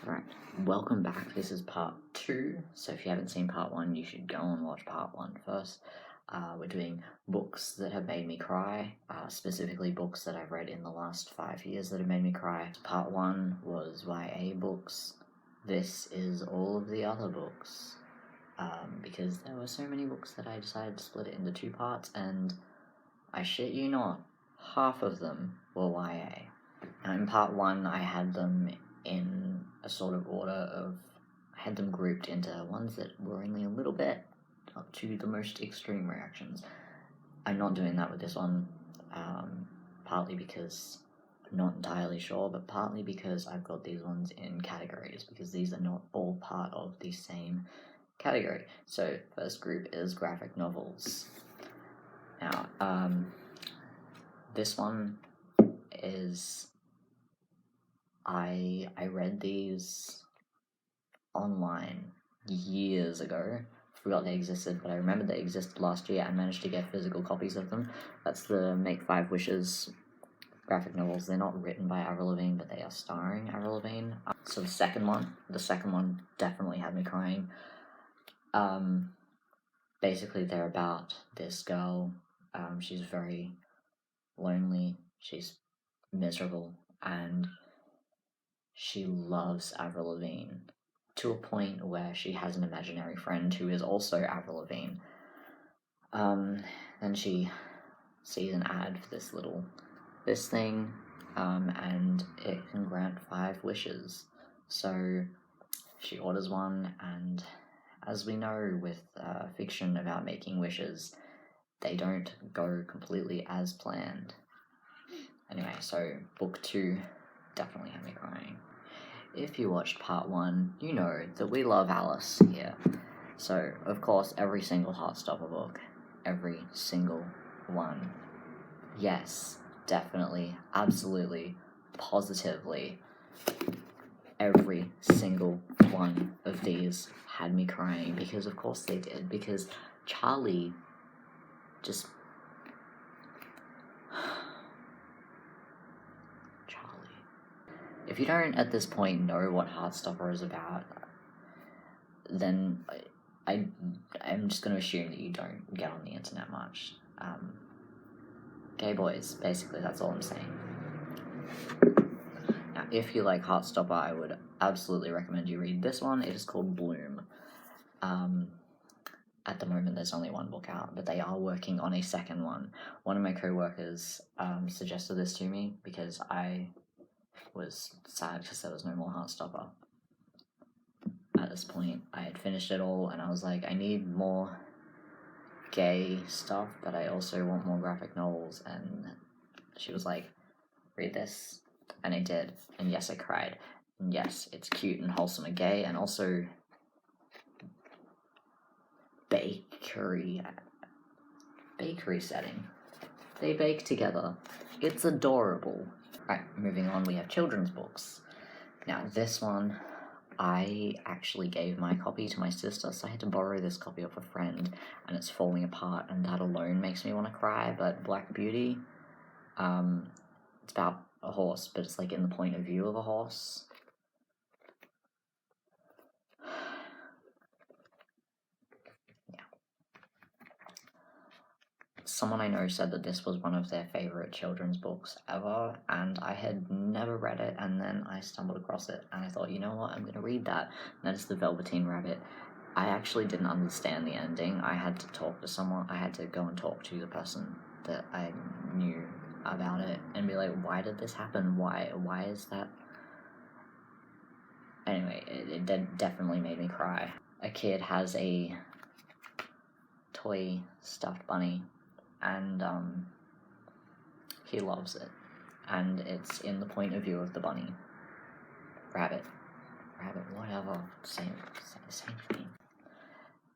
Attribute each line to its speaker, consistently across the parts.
Speaker 1: Right, welcome back. This is part 2. So if you haven't seen part 1, you should go and watch part 1 first. We're doing books that have made me cry, specifically books that I've read in the last 5 years that have made me cry. Part 1 was YA books. This is all of the other books. Because there were so many books that I decided to split it into 2 parts, and I shit you not, half of them were YA. Now in part 1 I had them in a sort of order of, I had them grouped into ones that were only a little bit up to the most extreme reactions. I'm not doing that with this one, partly because I'm not entirely sure, but partly because I've got these ones in categories, because these are not all part of the same category. So first group is graphic novels. Now, this one is, I read these online years ago. Forgot they existed, but I remember they existed last year and managed to get physical copies of them. That's the Make 5 Wishes graphic novels. They're not written by Avril Lavigne, but they are starring Avril Lavigne. So the second one definitely had me crying. Basically they're about this girl. She's very lonely, she's miserable, and she loves Avril Lavigne to a point where she has an imaginary friend who is also Avril Lavigne. Then she sees an ad for this thing, and it can grant 5 wishes. So she orders one, and as we know with fiction about making wishes, they don't go completely as planned. Anyway, so book 2 definitely had me crying. If you watched part 1, you know that we love Alice here. So, of course, every single Heartstopper book, every single one. Yes, definitely, absolutely, positively, every single one of these had me crying, because of course they did, because Charlie just... If you don't at this point know what Heartstopper is about, then I'm just going to assume that you don't get on the internet much. Gay boys, basically, that's all I'm saying. Now, if you like Heartstopper, I would absolutely recommend you read this one. It is called Bloom. At the moment, there's only 1 book out, but they are working on a second one. One of my co-workers suggested this to me because I was sad because there was no more Heartstopper. At this point, I had finished it all, and I was like, I need more gay stuff, but I also want more graphic novels, and she was like, read this, and I did, and yes, I cried, and yes, it's cute and wholesome and gay, and also bakery setting. They bake together. It's adorable. Right, moving on, we have children's books. Now, this one, I actually gave my copy to my sister, so I had to borrow this copy off a friend, and it's falling apart, and that alone makes me want to cry. But Black Beauty, it's about a horse, but it's like in the point of view of a horse. Someone I know said that this was one of their favorite children's books ever, and I had never read it, and then I stumbled across it, and I thought, you know what, I'm going to read that. And that is The Velveteen Rabbit. I actually didn't understand the ending. I had to talk to someone. I had to go and talk to the person that I knew about it and be like, why did this happen? Why is that? Anyway, it definitely made me cry. A kid has a toy stuffed bunny, and he loves it, and it's in the point of view of the bunny. Rabbit, whatever, same thing.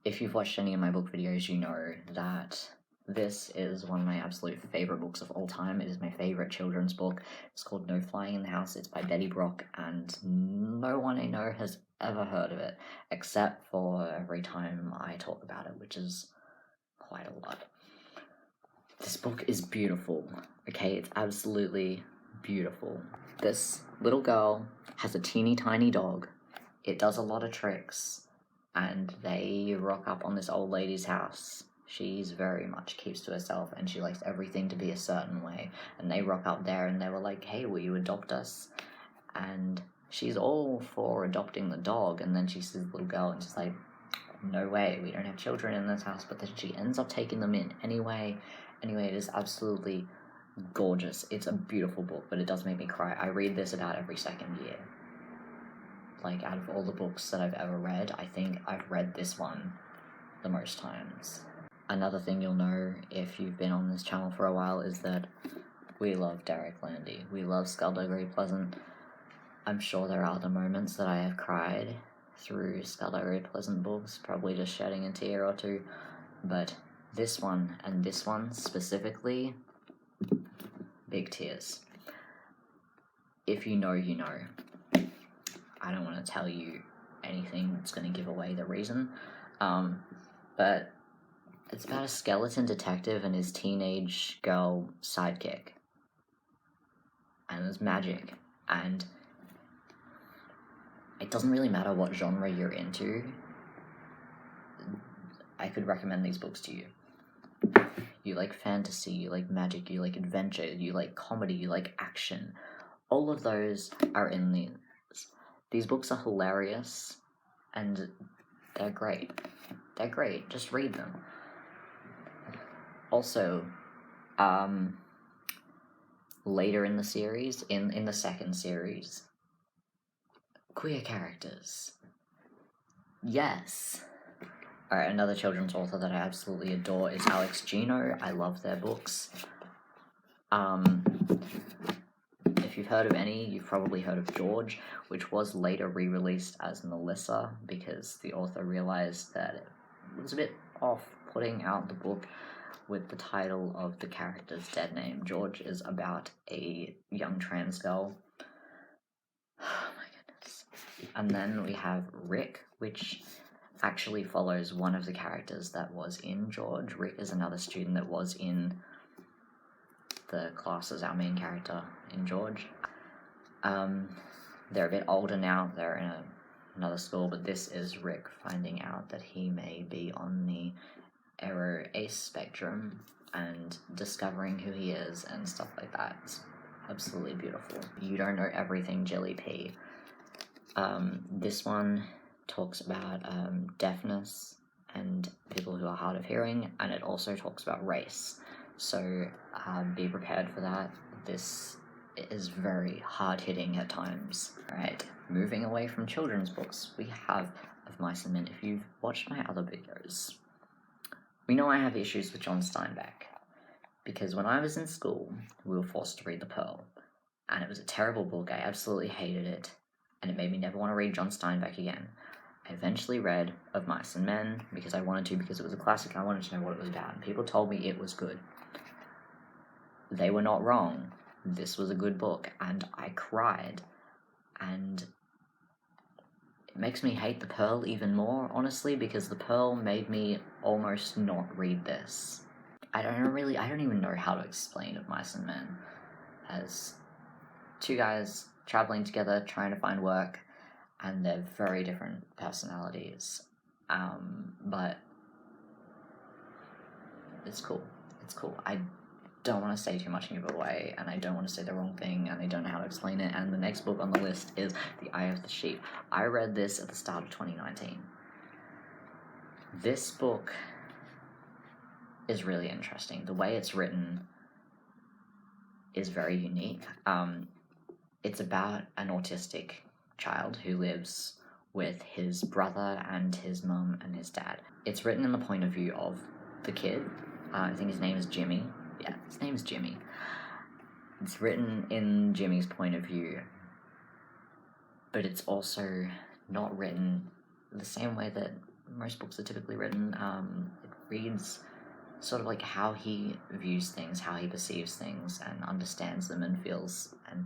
Speaker 1: If you've watched any of my book videos, you know that this is one of my absolute favorite books of all time. It is my favorite children's book. It's called No Flying in the House. It's by Betty Brock, and no one I know has ever heard of it, except for every time I talk about it, which is quite a lot. This book is beautiful, okay? It's absolutely beautiful. This little girl has a teeny tiny dog it does a lot of tricks, and they rock up on this old lady's house. She's very much keeps to herself, and she likes everything to be a certain way. And they rock up there, and they were like, "Hey, will you adopt us?" And she's all for adopting the dog, and then she sees the little girl, and she's like, "No way, we don't have children in this house." But then she ends up taking them in anyway. Anyway, it is absolutely gorgeous. It's a beautiful book, but it does make me cry. I read this about every second year. Like, out of all the books that I've ever read, I think I've read this one the most times. Another thing you'll know if you've been on this channel for a while is that we love Derek Landy. We love Skullduggery Pleasant. I'm sure there are other moments that I have cried through Skullduggery Pleasant books, probably just shedding a tear or two, but this one, and this one specifically, big tears. If you know, you know. I don't want to tell you anything that's going to give away the reason, but it's about a skeleton detective and his teenage girl sidekick, and there's magic, and it doesn't really matter what genre you're into. I could recommend these books to you. You like fantasy, you like magic, you like adventure, you like comedy, you like action. All of those are in these. These books are hilarious, and they're great. They're great. Just read them. Also, later in the series, in the second series, queer characters. Yes. Alright, another children's author that I absolutely adore is Alex Gino. I love their books. If you've heard of any, you've probably heard of George, which was later re-released as Melissa because the author realized that it was a bit off putting out the book with the title of the character's dead name. George is about a young trans girl. Oh my goodness. And then we have Rick, which actually follows one of the characters that was in George. Rick is another student that was in the class as our main character in George. They're a bit older now, they're in another school, but this is Rick finding out that he may be on the error ace spectrum and discovering who he is and stuff like that. It's absolutely beautiful. You don't know everything, Jilly P. This one talks about deafness and people who are hard of hearing, and it also talks about race. So be prepared for that. This is very hard-hitting at times. Alright, moving away from children's books, we have Of Mice and Men. If you've watched my other videos, we know I have issues with John Steinbeck, because when I was in school, we were forced to read The Pearl, and it was a terrible book. I absolutely hated it, and it made me never want to read John Steinbeck again. I eventually read Of Mice and Men because I wanted to, because it was a classic and I wanted to know what it was about, and people told me it was good. They were not wrong. This was a good book, and I cried, and it makes me hate The Pearl even more, honestly, because The Pearl made me almost not read this. I don't even know how to explain Of Mice and Men, as two guys traveling together, trying to find work, and they're very different personalities, but it's cool. It's cool. I don't want to say too much and give it away, and I don't want to say the wrong thing, and I don't know how to explain it, and the next book on the list is The Eye of the Sheep. I read this at the start of 2019. This book is really interesting. The way it's written is very unique. It's about an autistic child who lives with his brother and his mum and his dad. It's written in the point of view of the kid. I think his name is Jimmy. Yeah, his name is Jimmy. It's written in Jimmy's point of view, but it's also not written the same way that most books are typically written. It reads sort of like how he views things, how he perceives things, and understands them and feels and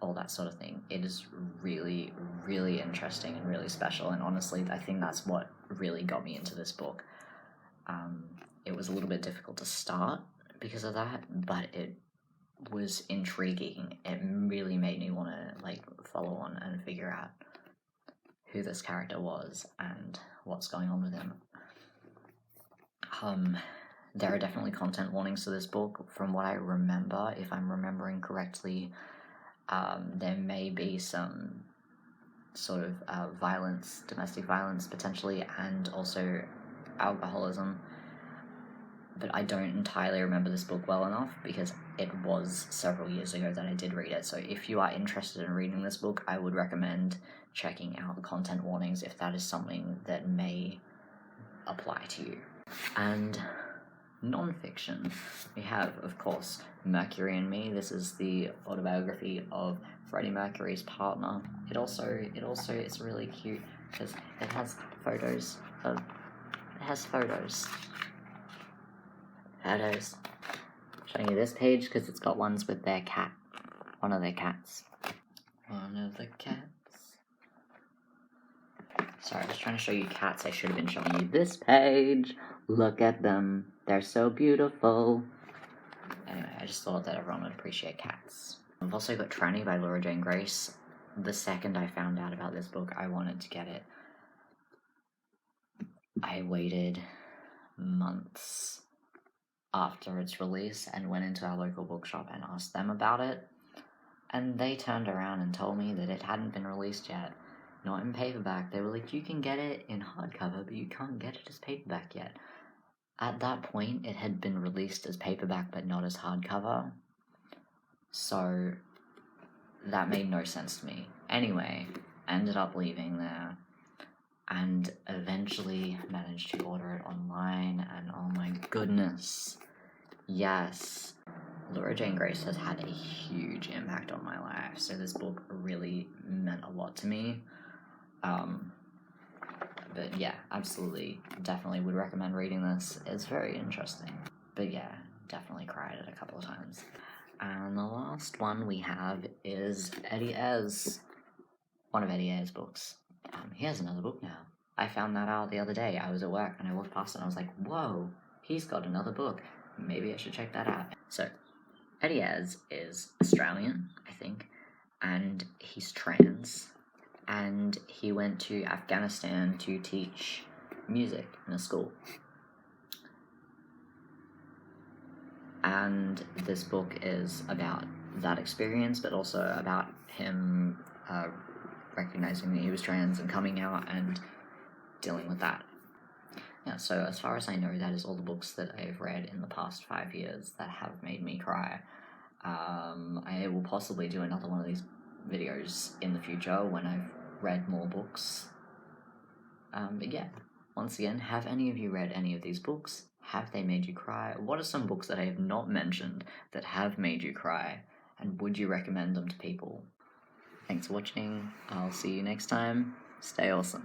Speaker 1: all that sort of thing. It is really, really interesting and really special, and honestly, I think that's what really got me into this book. It was a little bit difficult to start because of that, but it was intriguing. It really made me want to, like, follow on and figure out who this character was and what's going on with him. There are definitely content warnings to this book. From what I remember, if I'm remembering correctly, there may be some sort of violence, domestic violence potentially, and also alcoholism. But I don't entirely remember this book well enough because it was several years ago that I did read it. So if you are interested in reading this book, I would recommend checking out the content warnings if that is something that may apply to you. And non-fiction, we have, of course, Mercury and Me. This is the autobiography of Freddie Mercury's partner. It also is really cute because it has photos. Showing you this page because it's got ones with their cat. One of their cats. Sorry, I was trying to show you cats. I should have been showing you this page. Look at them. They're so beautiful. Anyway, I just thought that everyone would appreciate cats. I've also got Tranny by Laura Jane Grace. The second I found out about this book, I wanted to get it. I waited months after its release and went into our local bookshop and asked them about it. And they turned around and told me that it hadn't been released yet. Not in paperback. They were like, you can get it in hardcover, but you can't get it as paperback yet. At that point, it had been released as paperback, but not as hardcover. So that made no sense to me. Anyway, ended up leaving there and eventually managed to order it online, and oh my goodness, yes. Laura Jane Grace has had a huge impact on my life, so this book really meant a lot to me. But yeah, absolutely, definitely would recommend reading this. It's very interesting. But yeah, definitely cried it a couple of times. And the last one we have is Eddie Ayres, one of Eddie Ayres' books. He has another book now. I found that out the other day. I was at work and I walked past it and I was like, whoa, he's got another book. Maybe I should check that out. So, Eddie Ayres is Australian, I think, and he's trans. And he went to Afghanistan to teach music in a school. And this book is about that experience, but also about him recognizing that he was trans and coming out and dealing with that. Yeah, so as far as I know, that is all the books that I've read in the past 5 years that have made me cry. I will possibly do another one of these videos in the future when I've read more books. But yeah, once again, have any of you read any of these books? Have they made you cry? What are some books that I have not mentioned that have made you cry? And would you recommend them to people? Thanks for watching. I'll see you next time. Stay awesome.